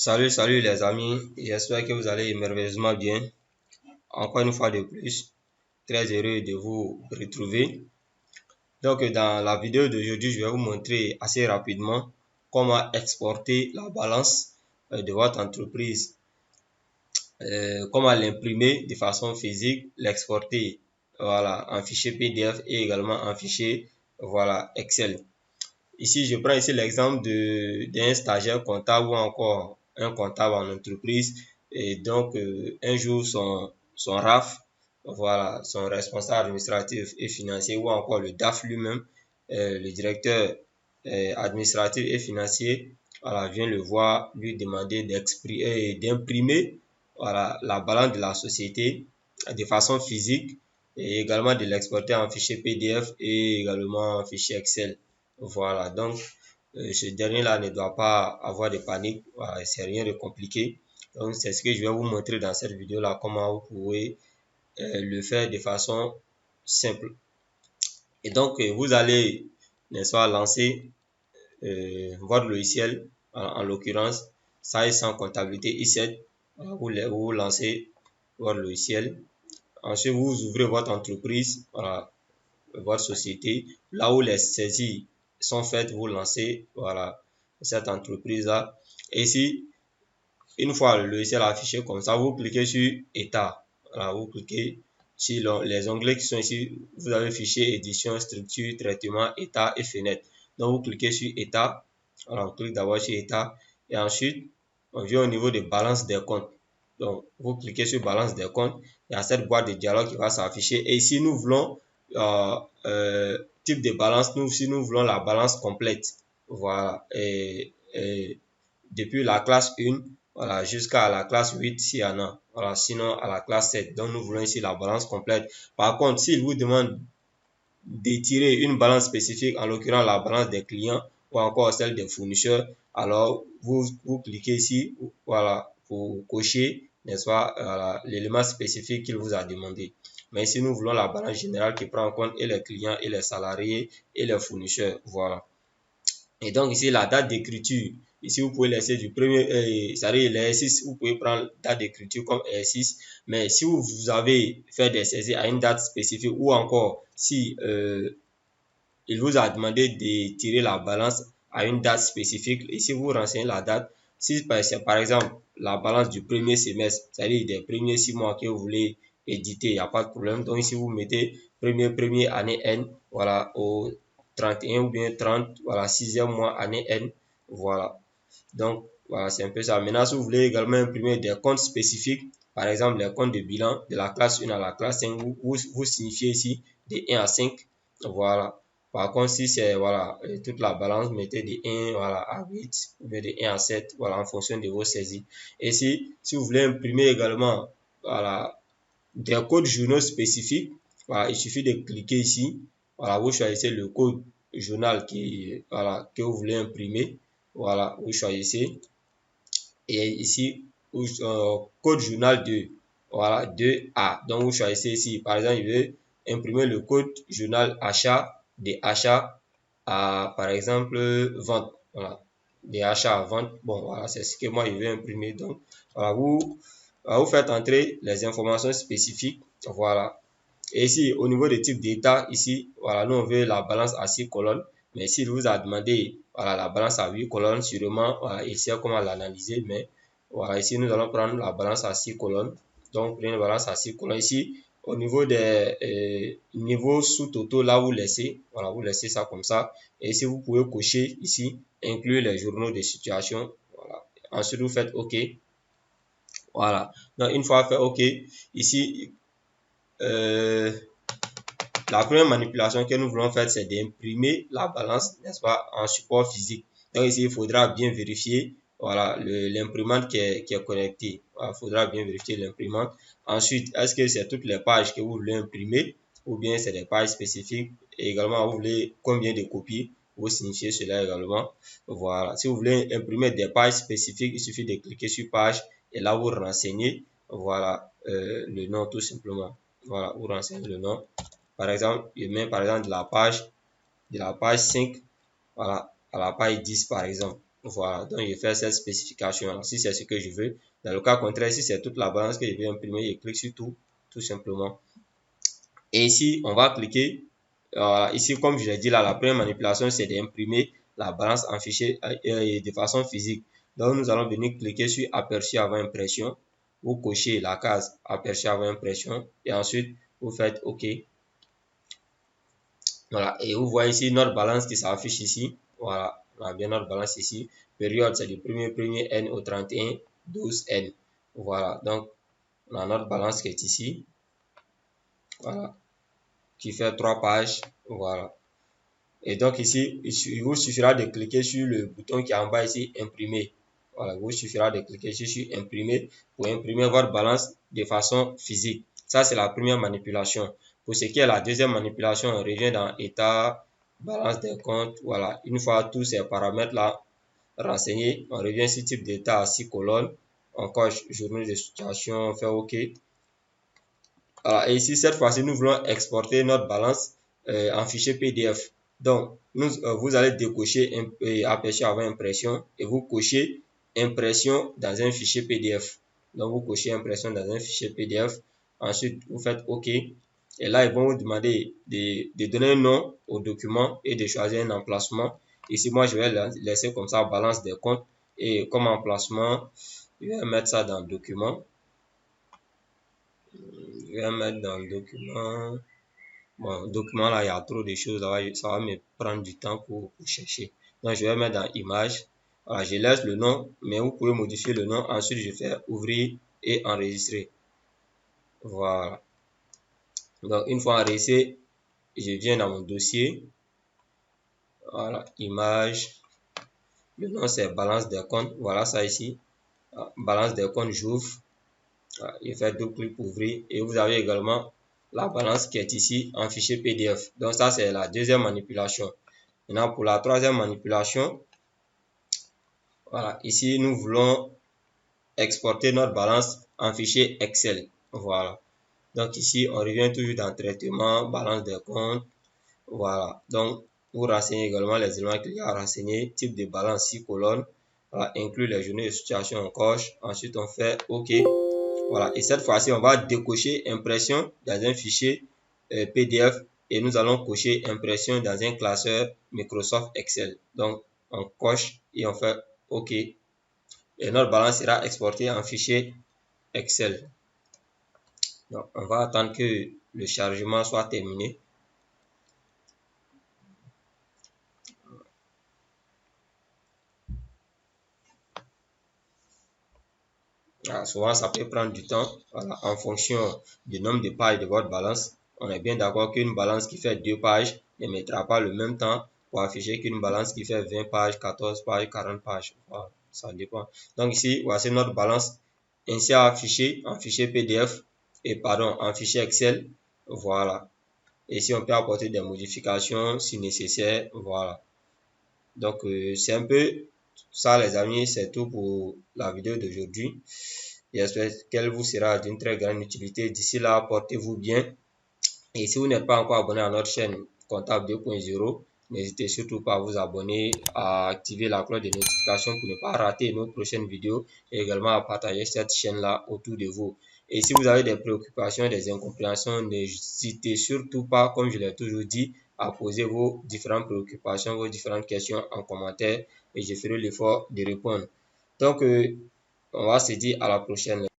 Salut les amis, j'espère que vous allez merveilleusement bien. Encore une fois de plus, très heureux de vous retrouver. Donc dans la vidéo d'aujourd'hui, je vais vous montrer assez rapidement comment exporter la balance de votre entreprise, comment l'imprimer de façon physique, l'exporter en fichier PDF et également en fichier Excel. Ici, je prends ici l'exemple d'un stagiaire comptable ou encore un comptable en entreprise. Et donc, un jour, son RAF, son responsable administratif et financier, ou encore le DAF lui-même, le directeur administratif et financier, vient le voir, lui demander d'imprimer la balance de la société de façon physique et également de l'exporter en fichier PDF et également en fichier Excel. Voilà, donc ce dernier-là ne doit pas avoir de panique, voilà, c'est rien de compliqué. Donc c'est ce que je vais vous montrer dans cette vidéo-là, comment vous pouvez le faire de façon simple. Et donc vous allez, n'est-ce pas, lancer votre logiciel, en l'occurrence, sans comptabilité I7, vous lancez votre logiciel. Ensuite, vous ouvrez votre entreprise, votre société, là où les saisies sont faites, vous lancez cette entreprise-là. Et ici, une fois le logiciel affiché comme ça, vous cliquez sur État. Vous cliquez sur les onglets qui sont ici. Vous avez fichier, édition, structure, traitement, État et fenêtre. Donc, vous cliquez sur État. On clique d'abord sur État. Et ensuite, on vient au niveau de balance des comptes. Donc, vous cliquez sur balance des comptes. Il y a cette boîte de dialogue qui va s'afficher. Et ici, nous voulons type de balance. Si nous voulons la balance complète. Voilà. Et depuis la classe 1 jusqu'à la classe 8 s'il y en a. Sinon à la classe 7. Donc nous voulons ici la balance complète. Par contre, s'il vous demande d'étirer une balance spécifique, en l'occurrence la balance des clients ou encore celle des fournisseurs, alors vous cliquez ici, pour cocher, n'est-ce pas, l'élément spécifique qu'il vous a demandé. Mais si nous voulons la balance générale qui prend en compte et les clients et les salariés et les fournisseurs, voilà. Et donc ici, la date d'écriture, ici vous pouvez laisser du premier, c'est-à-dire les R6, vous pouvez prendre date d'écriture comme R6. Mais si vous avez fait des saisies à une date spécifique ou encore si il vous a demandé de tirer la balance à une date spécifique, ici vous renseignez la date. Si c'est par exemple la balance du premier semestre, c'est-à-dire des premiers 6 mois que vous voulez éditer, il n'y a pas de problème. Donc ici vous mettez premier année N, au 31 ou bien 30, sixième mois année N, voilà. Donc voilà, c'est un peu ça. Maintenant, si vous voulez également imprimer des comptes spécifiques, par exemple les comptes de bilan de la classe 1 à la classe 5, vous signifiez ici de 1 à 5, voilà. Par contre, si c'est toute la balance, mettez de 1 à 8 ou bien de 1 à 7, en fonction de vos saisies. Et si vous voulez imprimer également des codes journaux spécifiques, il suffit de cliquer ici. Vous choisissez le code journal que vous voulez imprimer. Vous choisissez. Et ici, code journal 2. 2A. Donc, vous choisissez ici. Par exemple, je vais imprimer le code journal achat, des achats à, par exemple, vente. Des achats à vente. Bon, c'est ce que moi, je vais imprimer. Donc, vous faites entrer les informations spécifiques. Voilà. Et ici, au niveau des types d'état, ici, nous on veut la balance à 6 colonnes. Mais s'il vous a demandé la balance à 8 colonnes, sûrement, il sait comment l'analyser. Mais ici, nous allons prendre la balance à 6 colonnes. Donc, prenez une balance à 6 colonnes. Ici, au niveau des niveaux sous-totaux, là, vous laissez ça comme ça. Et ici, vous pouvez cocher ici, inclure les journaux de situation. Ensuite, vous faites OK. Voilà. Donc, une fois fait OK, ici, la première manipulation que nous voulons faire, c'est d'imprimer la balance, n'est-ce pas, en support physique. Donc ici, il faudra bien vérifier l'imprimante qui est connectée. Il faudra bien vérifier l'imprimante. Ensuite, est-ce que c'est toutes les pages que vous voulez imprimer ou bien c'est des pages spécifiques? Et également, vous voulez combien de copies? Vous signifiez cela également. Voilà. Si vous voulez imprimer des pages spécifiques, il suffit de cliquer sur page et là, vous renseignez le nom tout simplement. Voilà, vous renseignez le nom. Par exemple, je mets de la page 5 à la page 10 par exemple. Voilà, donc je fais cette spécification si c'est ce que je veux. Dans le cas contraire, si c'est toute la balance que je veux imprimer, je clique sur tout simplement. Et ici, on va cliquer. Ici, comme je l'ai dit là, la première manipulation, c'est d'imprimer la balance en fichier de façon physique. Donc, nous allons venir cliquer sur aperçu avant impression. Vous cochez la case aperçu avant impression et ensuite, vous faites OK. Voilà, et vous voyez ici notre balance qui s'affiche ici. Voilà, on a bien notre balance ici. Période, c'est du 1er N au 31, 12 N. Voilà, donc on a notre balance qui est ici. Voilà, qui fait 3 pages. Voilà. Et donc ici, il vous suffira de cliquer sur le bouton qui est en bas ici, imprimer. Voilà, il vous suffira de cliquer sur imprimer pour imprimer votre balance de façon physique. Ça, c'est la première manipulation. Pour ce qui est la deuxième manipulation, on revient dans état, balance des comptes. Voilà, une fois tous ces paramètres-là renseignés, on revient sur type d'état à 6 colonnes. On coche journée de situation, on fait OK. Voilà, et ici, cette fois-ci, nous voulons exporter notre balance en fichier PDF. Donc, vous allez décocher aperçu avant impression et vous cochez impression dans un fichier PDF. Donc, vous cochez impression dans un fichier PDF. Ensuite, vous faites OK. Et là, ils vont vous demander de donner un nom au document et de choisir un emplacement. Ici, moi, je vais laisser comme ça balance des comptes. Et comme emplacement, je vais mettre ça dans le document. Je vais mettre dans le document. Bon, document là, il y a trop de choses. Ça va me prendre du temps pour chercher. Donc, je vais mettre dans image. Voilà, je laisse le nom, mais vous pouvez modifier le nom. Ensuite, je fais ouvrir et enregistrer. Voilà. Donc, une fois enregistré, je viens dans mon dossier. Voilà, image. Le nom, c'est balance des comptes. Voilà ça ici. Balance des comptes, j'ouvre. Je fais double clic pour ouvrir. Et vous avez également la balance qui est ici en fichier PDF. Donc ça, c'est la deuxième manipulation. Maintenant, pour la troisième manipulation, voilà, ici, nous voulons exporter notre balance en fichier Excel. Voilà. Donc ici, on revient toujours dans traitement, balance des comptes. Voilà. Donc, vous renseignez également les éléments qu'il y a à renseigner, type de balance 6 colonnes. Voilà, inclut les journées de situation en coche. Ensuite, on fait OK. Voilà, et cette fois-ci, on va décocher impression dans un fichier PDF et nous allons cocher impression dans un classeur Microsoft Excel. Donc, on coche et on fait OK. Et notre balance sera exportée en fichier Excel. Donc, on va attendre que le chargement soit terminé. Alors, souvent, ça peut prendre du temps. Voilà, en fonction du nombre de pages de votre balance. On est bien d'accord qu'une balance qui fait 2 pages ne mettra pas le même temps pour afficher qu'une balance qui fait 20 pages, 14 pages, 40 pages. Voilà, ça dépend. Donc ici, voici notre balance ainsi affichée en fichier PDF et pardon, en fichier Excel. Voilà. Et ici, on peut apporter des modifications si nécessaire. Voilà. Donc, c'est un peu ça, les amis. C'est tout pour la vidéo d'aujourd'hui. J'espère qu'elle vous sera d'une très grande utilité. D'ici là, portez-vous bien. Et si vous n'êtes pas encore abonné à notre chaîne Comptable 2.0, n'hésitez surtout pas à vous abonner, à activer la cloche de notification pour ne pas rater nos prochaines vidéos et également à partager cette chaîne-là autour de vous. Et si vous avez des préoccupations, des incompréhensions, n'hésitez surtout pas, comme je l'ai toujours dit, à poser vos différentes préoccupations, vos différentes questions en commentaire et je ferai l'effort de répondre. Donc, on va se dire à la prochaine.